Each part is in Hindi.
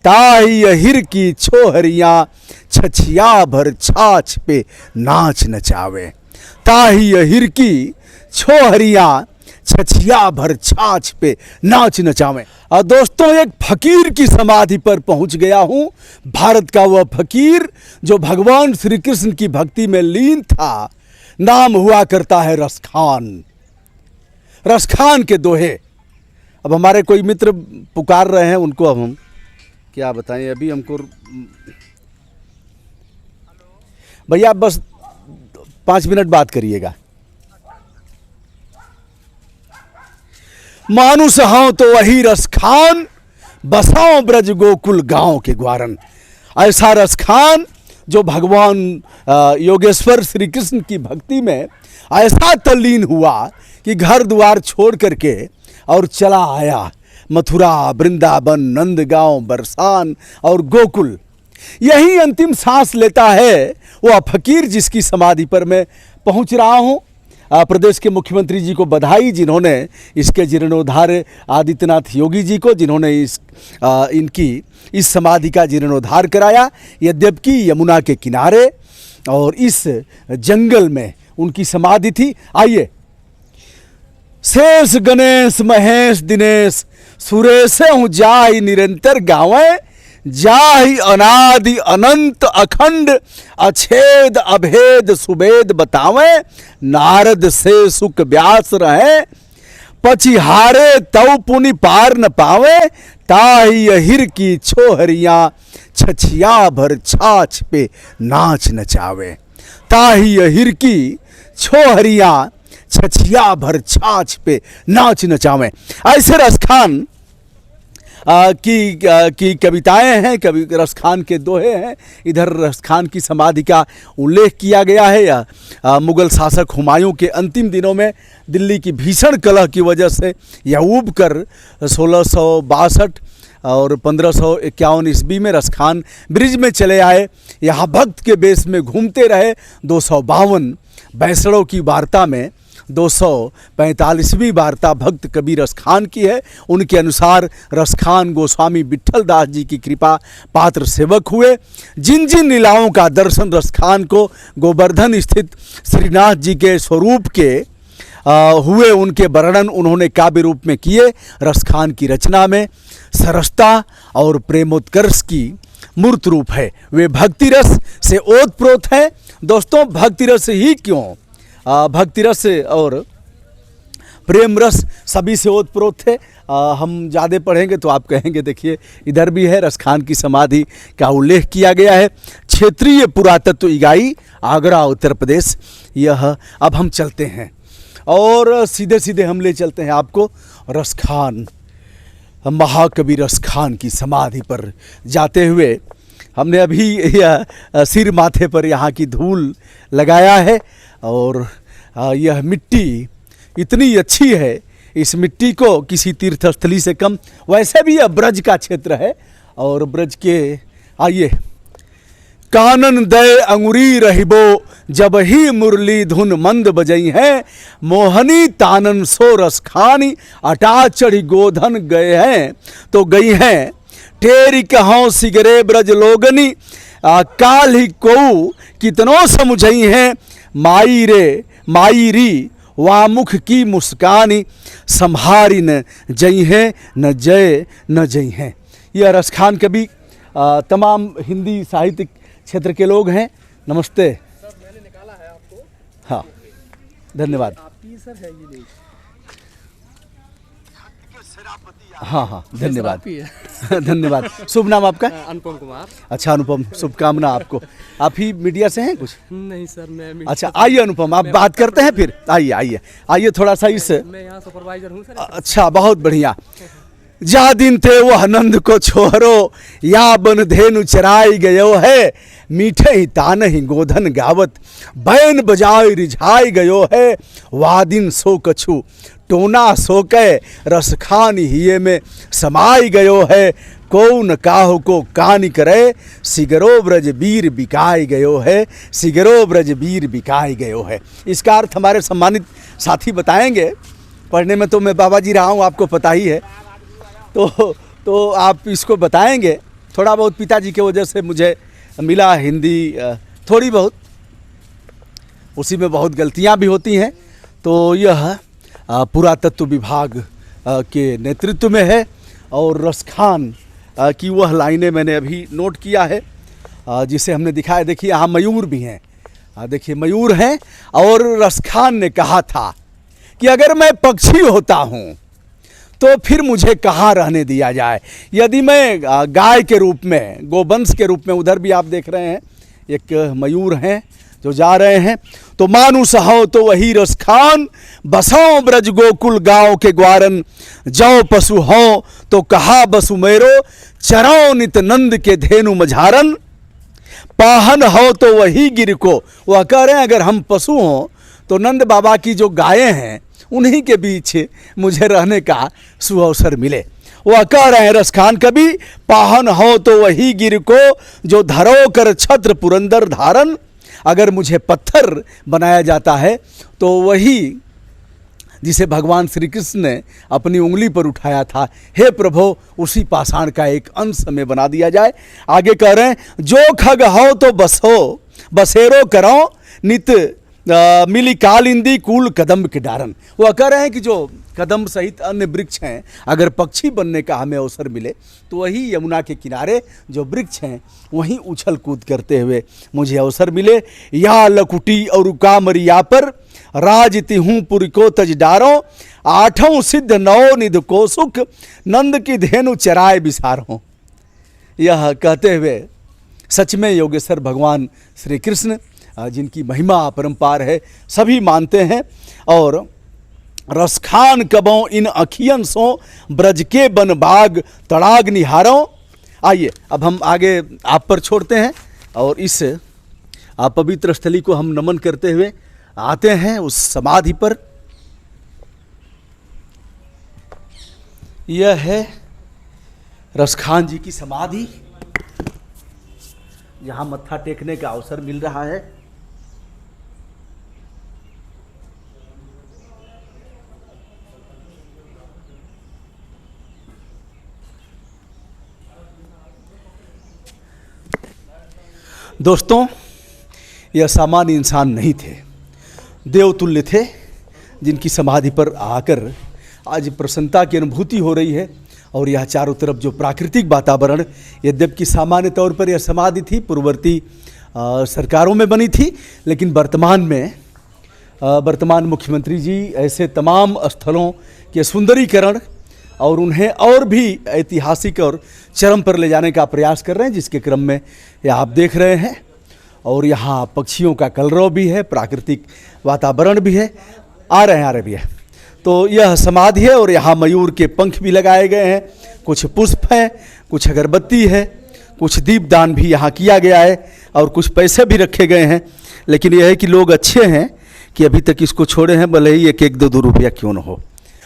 ताई अहिर की छोहरियां छछिया भर छाछ पे नाच नचावे। ताही अहिर की छोहरियां छछिया भर छाछ पे नाच नचावे। और दोस्तों, एक फकीर की समाधि पर पहुंच गया हूं। भारत का वह फकीर जो भगवान श्री कृष्ण की भक्ति में लीन था। नाम हुआ करता है रसखान। रसखान के दोहे। अब हमारे कोई मित्र पुकार रहे हैं, उनको अब हम क्या बताएं। अभी हमको भैया बस 5 मिनट बात करिएगा। मानुष हूं तो वही रसखान, बसाओ ब्रज गोकुल गांव के ग्वारन। ऐसा रसखान जो भगवान योगेश्वर श्री कृष्ण की भक्ति में ऐसा तल्लीन हुआ कि घर द्वार छोड़ करके और चला आया मथुरा, वृंदावन, नंदगांव, बरसान और गोकुल। यही अंतिम सांस लेता है वह फकीर जिसकी समाधि पर मैं पहुंच रहा हूं। प्रदेश के मुख्यमंत्री जी को बधाई, जिन्होंने इसके जीर्णोद्धार, आदित्यनाथ योगी जी को, जिन्होंने इनकी इस समाधि का जीर्णोद्धार कराया। यद्यपि यमुना के किनारे और इस जंगल में उनकी समाधि थी। आइए, शेष गणेश महेश दिनेश सुरेश हूँ जाहि निरंतर गावें, जाहि अनादि अनंत अखंड अछेद अभेद सुबेद बतावें। नारद से सुख व्यास रहे, पचिहारे तव पुनि पार न पावे। ताही अहिर की छोहरियां छछिया भर छाछ पे नाच नचावे। ताही अहिर की छोहरियां छछिया भर छाछ पे नाच नचावे। ऐसे रसखान की कविताएं हैं, कवि रसखान के दोहे हैं। इधर रसखान की समाधि का उल्लेख किया गया है। या मुगल शासक हुमायूं के अंतिम दिनों में दिल्ली की भीषण कलह की वजह से यह ऊब कर 1662 और 1551 ईस्वी में रसखान ब्रिज में चले आए। यहाँ भक्त के बेश में घूमते रहे। 252 बैसड़ों की वार्ता में 245वीं वार्ता भक्त कवि रसखान की है। उनके अनुसार रसखान गोस्वामी विट्ठल दास जी की कृपा पात्र सेवक हुए। जिन जिन लीलाओं का दर्शन रसखान को गोवर्धन स्थित श्रीनाथ जी के स्वरूप के हुए, उनके वर्णन उन्होंने काव्य रूप में किए। रसखान की रचना में सरसता और प्रेमोत्कर्ष की मूर्त रूप है। वे भक्ति रस से ओतप्रोत हैं। दोस्तों, भक्ति रस ही क्यों, भक्ति रस और प्रेम रस सभी से ओतप्रोत थे। हम ज़्यादा पढ़ेंगे तो आप कहेंगे। देखिए, इधर भी है, रसखान की समाधि का उल्लेख किया गया है। क्षेत्रीय पुरातत्व इकाई, आगरा, उत्तर प्रदेश। यह अब हम चलते हैं और सीधे सीधे हम ले चलते हैं आपको रसखान, महाकवि रसखान की समाधि पर जाते हुए। हमने अभी यह सिर माथे पर यहाँ की धूल लगाया है और यह मिट्टी इतनी अच्छी है, इस मिट्टी को किसी तीर्थस्थली से कम। वैसे भी यह ब्रज का क्षेत्र है और ब्रज के, आइए, कानन दय अंगुरी रहिबो जब ही मुरली धुन मंद बजई है। मोहनी तानन सो रसखानी अटा चढ़ी गोधन गए हैं तो गई हैं। टेरी कहों सिगरे ब्रज लोगनी काल ही को कितनों समझई हैं। माई रे माई री वामुख की मुस्कानी संहारी न जई हैं न जई हैं। यह रसखान कवि तमाम हिंदी साहित्यिक क्षेत्र के लोग हैं। नमस्ते सर, मैंने निकाला है आपको। हाँ, धन्यवाद। आपकी सर है ये नहीं। हाँ हाँ, धन्यवाद धन्यवाद। शुभ नाम आपका? अनुपम कुमार। अच्छा अनुपम, शुभकामना आपको। आप ही मीडिया से हैं कुछ? नहीं सर, मैं अच्छा, आइए अनुपम, आप बात करते हैं फिर। आइए आइए आइए, थोड़ा सा इस, मैं यहाँ सुपरवाइजर हूँ सर। अच्छा, बहुत बढ़िया। जा दिन थे वह नंद को छोरो, या बन धेनु चराई गयो है। मीठे ही तान ही गोधन गावत, बैन बजाय रिझाई गयो है। वादिन सो कछु टोना सोके, रसखान हिये में समाई गयो है। कौन काहु को कानी करे, सिगरो ब्रज वीर बिकाई गयो है। सिगरो ब्रज वीर बिकाई गयो है। इसका अर्थ हमारे सम्मानित साथी बताएंगे। पढ़ने में तो मैं बाबा जी रहा हूँ, आपको पता ही है। तो तो आप इसको बताएंगे थोड़ा बहुत? पिताजी के वजह से मुझे मिला हिंदी थोड़ी बहुत, उसी में बहुत गलतियां भी होती हैं। तो यह पुरातत्व विभाग के नेतृत्व में है और रसखान की वह लाइनें मैंने अभी नोट किया है जिसे हमने दिखाया। देखिए यहाँ मयूर भी हैं, देखिए मयूर हैं। और रसखान ने कहा था कि अगर मैं पक्षी होता हूँ तो फिर मुझे कहाँ रहने दिया जाए। यदि मैं गाय के रूप में, गोवंश के रूप में, उधर भी आप देख रहे हैं एक मयूर हैं जो जा रहे हैं, तो मानुष हो तो वही रसखान, बसों ब्रज गोकुल गांव के ग्वारन, जौ पशु हो तो कहा बसु मेरो, चरो नित नंद के धेनु मझारन, पाहन हो तो वही गिर को। वह कह रहे हैं अगर हम पशु हों तो नंद बाबा की जो गायें हैं उन्हीं के बीच मुझे रहने का सुअवसर मिले। वह कह रहे हैं रसखान कवि, पाहन हो तो वही गिर को, जो धरो कर छत्र पुरंदर धारन। अगर मुझे पत्थर बनाया जाता है तो वही जिसे भगवान श्री कृष्ण ने अपनी उंगली पर उठाया था, हे प्रभु उसी पाषाण का एक अंश हमें बना दिया जाए। आगे कह रहे हैं जो खग हो तो बसो बसेरो करो, नित मिली कालिंदी कूल कदम्ब के डारन। वह कह रहे हैं कि जो कदम्ब सहित अन्य वृक्ष हैं, अगर पक्षी बनने का हमें अवसर मिले तो वही यमुना के किनारे जो वृक्ष हैं वहीं उछल कूद करते हुए मुझे अवसर मिले। या लकुटी और कामरिया पर राजति हूँ पुर को तज डारो, आठों सिद्ध नौ निध को सुख, नंद की धेनु चराए बिसारो। यह कहते हुए सच में योगेश्वर भगवान श्री कृष्ण जिनकी महिमा अपरंपार है सभी मानते हैं। और रसखान कबों इन अखियन सो, ब्रज के बन बाग तड़ाग निहारों। आइए अब हम आगे आप पर छोड़ते हैं और इस पवित्र स्थली को हम नमन करते हुए आते हैं उस समाधि पर। यह है रसखान जी की समाधि, यहाँ मत्था टेकने का अवसर मिल रहा है। दोस्तों यह सामान्य इंसान नहीं थे, देवतुल्य थे, जिनकी समाधि पर आकर आज प्रसन्नता की अनुभूति हो रही है। और यह चारों तरफ जो प्राकृतिक वातावरण, यद्यपि सामान्य तौर पर यह समाधि थी पूर्ववर्ती सरकारों में बनी थी, लेकिन वर्तमान मुख्यमंत्री जी ऐसे तमाम स्थलों के सुंदरीकरण और उन्हें और भी ऐतिहासिक और चरम पर ले जाने का प्रयास कर रहे हैं, जिसके क्रम में यह आप देख रहे हैं। और यहाँ पक्षियों का कलरव भी है, प्राकृतिक वातावरण भी है। आ रहे भी है। तो यह समाधि है और यहाँ मयूर के पंख भी लगाए गए हैं, कुछ पुष्प हैं, कुछ अगरबत्ती है, कुछ दीपदान भी यहाँ किया गया है और कुछ पैसे भी रखे गए हैं। लेकिन यह है कि लोग अच्छे हैं कि अभी तक इसको छोड़े हैं, भले ही 1-1, 2-2 रुपया क्यों न हो।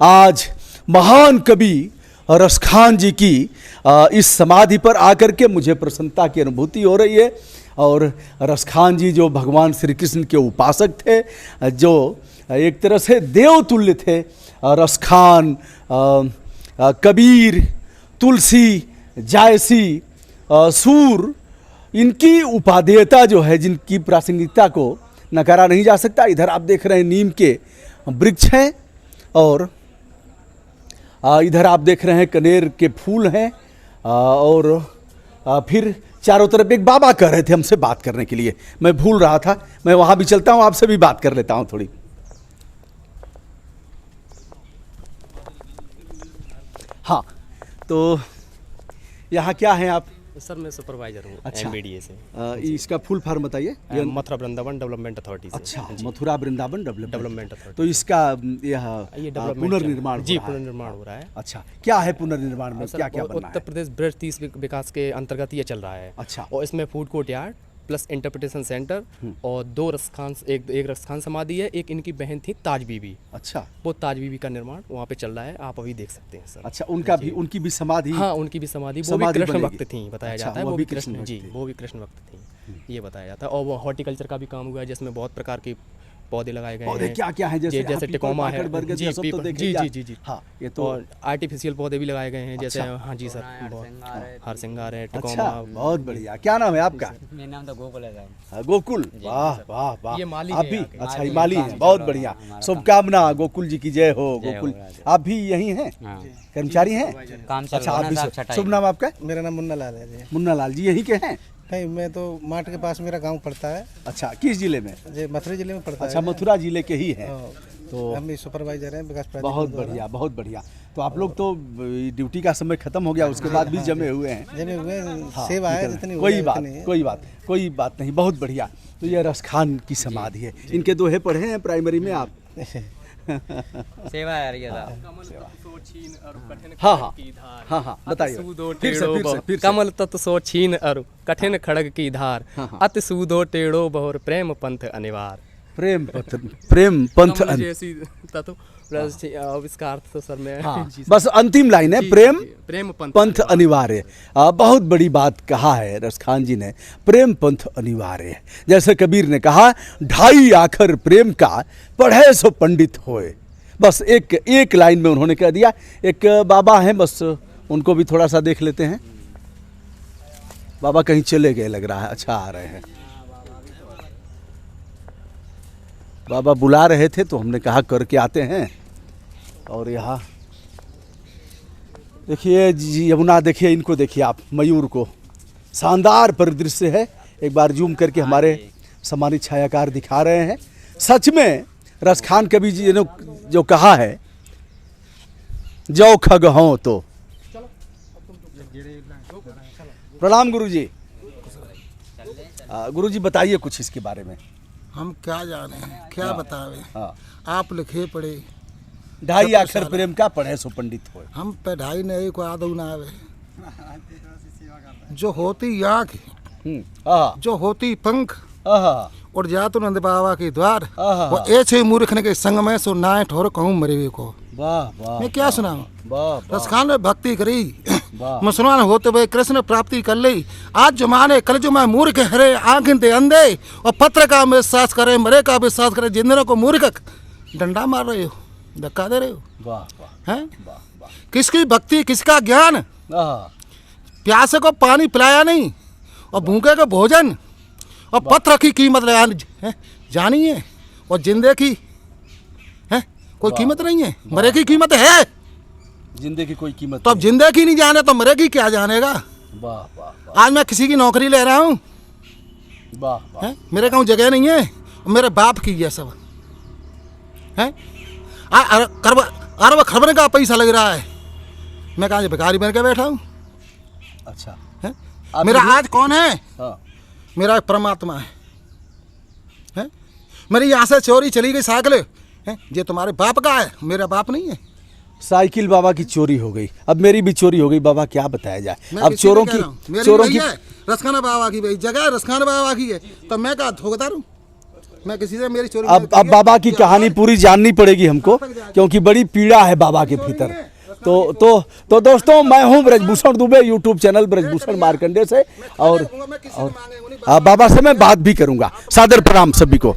आज महान कवि रसखान जी की इस समाधि पर आकर के मुझे प्रसन्नता की अनुभूति हो रही है। और रसखान जी जो भगवान श्री कृष्ण के उपासक थे, जो एक तरह से देवतुल्य थे, रसखान, कबीर, तुलसी, जायसी, सूर, इनकी उपादेयता जो है, जिनकी प्रासंगिकता को नकारा नहीं जा सकता। इधर आप देख रहे हैं नीम के वृक्ष हैं और इधर आप देख रहे हैं कनेर के फूल हैं। और फिर चारों तरफ एक बाबा कह रहे थे हमसे बात करने के लिए, मैं भूल रहा था, मैं वहाँ भी चलता हूँ, आपसे भी बात कर लेता हूँ थोड़ी। हाँ, तो यहाँ क्या हैं आप? सर मैं सुपरवाइजर हूँ अच्छा। MBDA से। इसका फुल फॉर्म बताइए। मथुरा वृंदावन डेवलपमेंट अथॉरिटी से। अच्छा, मथुरा वृंदावन डेवलपमेंट अथॉरिटी। तो इसका यह डेवलपमेंट पुनर्निर्माण जी, हो रहा है। पुनर्निर्माण हो रहा है। अच्छा, क्या है पुनर्निर्माण में, सर, क्या क्या बनना उत्तर है? प्रदेश ब्रज 30 विकास के अंतर्गत ये चल रहा है। अच्छा। और इसमें food court yard plus interpretation centre और 2 रसखान, एक रसखान समाधि है, एक इनकी बहन थी ताज बीबी, अच्छा, वो ताज बीबी का निर्माण वहाँ पे चल रहा है, आप अभी देख सकते हैं सर। अच्छा, उनकी भी समाधि। हाँ, उनकी भी समाधि, वो भी समाधि कृष्ण बनेगी। भक्त थी बताया अच्छा, जाता है। वो वो भी भी कृष्ण भक्त जी, थी। वो भी कृष्ण भक्त थी ये बताया जाता है। और वो हॉर्टिकल्चर का भी काम हुआ है, जिसमें बहुत प्रकार की पौधे लगाए गए पौधे हैं। क्या क्या हैं? जैसे जैसे पीपल, टिकोमा है, पाकड़, बरगद, जी ये सब तो पीपल, देखे जी क्या? जी जी जी। हाँ, ये तो और आर्टिफिशियल पौधे भी लगाए गए हैं, जैसे अच्छा। हाँ जी सर, हारसिंगार है, अच्छा, टिकोमा। बहुत बढ़िया। क्या नाम है आपका? मेरा नाम तो गोकुल है साहब। हाँ, गोकुल। वाह वाह वाह। ये माली आप हैं भी? यहाँ के। अच्छा, माली ये माली हैं, हैं, बहुत काम बढ़िया। चल रहा है, शुभकामना, गोकुल जी की जय हो। जय हो, गोकुल, राधे। आप भी यही हैं? हाँ। कर्मचारी हैं? काम चल अच्छा, रहा आप है भी ना साहब, छटाई शुभ नाम आपका? मेरा नाम मुन्ना लाल है जी। मुन्ना लाल जी यहीं के हैं? नहीं, मैं तो माट के पास मेरा गांव पड़ता है, अच्छा, किस जिले में? जो मथुरा जिले में पड़ता अच्छा, है। मथुरा जिले के ही हैं। हाँ, तो हम भी सुपरवाइजर हैं विकास प्राधिकरण बहुत द्वारा। बढ़िया, बहुत बढ़िया। तो आप लोग तो ड्यूटी का समय खत्म हो गया, उसके बाद भी जमे हुए हैं। जमे हुए हाँ, सेवा है निकल- जितनी हो कोई जाए बात उतनी है। कोई बात नहीं, बहुत बढ़िया। तो ये रस खान की समाधि है। इनके दोहे पढ़े हैं प्राइमरी में आप? सेवा है ये साहब। हाँ हाँ हाँ हाँ, बताइए फिर से। कमल तत्व सो छीन अरु कठिन खड़ग की धार, अति सूदो टेढ़ो बहुर प्रेम पंथ अनिवार। प्रेम पंथ कमल जैसी तत्व प्लस इसका अर्थ तो सर मैं हाँ, जी सर। बस अंतिम लाइन है, जी, प्रेम जी, प्रेम पंथ अनिवार्य। बहुत बड़ी बात कहा है रसखान जी ने, प्रेम पंथ अनिवार्य है। जैसे कबीर ने कहा, ढाई आखर प्रेम का पढ़े सो पंडित होए। बस एक लाइन में उन्होंने कह दिया। एक बाबा हैं, बस उनको भी थोड़ा सा देख लेते हैं। बाबा कहीं चले गए लग रहा है। अच्छा, आ रहे हैं बाबा, बुला रहे थे तो हमने कहा करके आते हैं। और यहाँ देखिए जी, यमुना देखिए, इनको देखिए आप, मयूर को, शानदार परिदृश्य है। एक बार जूम करके हमारे सम्मानित छायाकार दिखा रहे हैं। सच में रसखान कवि जी ने जो कहा है, जो खग हों तो। प्रणाम गुरु जी। गुरु जी बताइए कुछ इसके बारे में। हम क्या जाने, क्या बतावे। हाँ, आप लिखे पढ़े, ढाई आखर प्रेम का पढ़े सो पंडित होए। हम पे ढाई नहीं को आदऊ ना आवे। जो होती आँख, हाँ जो होती पंख, हाँ और जातु नंद बाबा के द्वार, आहा। वो ऐसे मूर्ख ने के संग में सो नाय ठोर कहूँ मरे को। वाह वाह, मैं क्या सुनाऊं। वाह रसखान ने भक्ति करी, वाह। मुसलमान होते हुए कृष्ण प्राप्ति कर ली। आज जमाने कल जो मैं मूर्ख हरे आंखें दे अंधे, और पत्र का विश्वास करे, मरे का विश्वास करे। जिंदरों को मूर्ख डंडा मार रहे हो, धक्का दे रहे हो, वाह वाह हैं? किसकी भक्ति, किसका ज्ञान। वाह, प्यासे को पानी पिलाया नहीं, और भूखे को भोजन, और पत्र की कीमत लगा जानिए, और जिंदे की है कोई कीमत नहीं है, मरे की कीमत है। जिंदगी की कोई कीमत तो अब जिंदे की नहीं जाने तो मरे की क्या जानेगा। वाह वाह आज मैं किसी की नौकरी ले रहा हूँ, वाह वाह, हैं? मेरे कहूँ जगह नहीं है, और मेरे बाप की है सब, है अरब खरबने का पैसा लग रहा है। मैं कहाँ से भिखारी बन के बैठा हूँ, अच्छा। हैं? आप मेरा भी- आज कौन है, हाँ, मेरा एक परमात्मा है? मेरी यहाँ से चोरी चली गई साइकिल, है ये तुम्हारे बाप का है, मेरा बाप नहीं है। साइकिल बाबा की चोरी हो गई, अब मेरी भी चोरी हो गई। बाबा क्या बताया जाए, मैं अब किसी चोरों को कह रहा हूँ, की मेरी चोरों वही की है, रसखाना बाबा की भाई जगह रसखाना बाबा की है, तो मैं क्या धोखदार हूँ। मैं किसी से मेरी चोरी अब बाबा की कहानी पूरी जाननी पड़ेगी हमको, क्योंकि बड़ी पीड़ा है बाबा के भीतर। तो दोस्तों, मैं हूं ब्रजभूषण दुबे, यूट्यूब चैनल ब्रजभूषण मार्कंडे से, और बाबा से मैं बात भी करूंगा। सादर प्रणाम सभी को।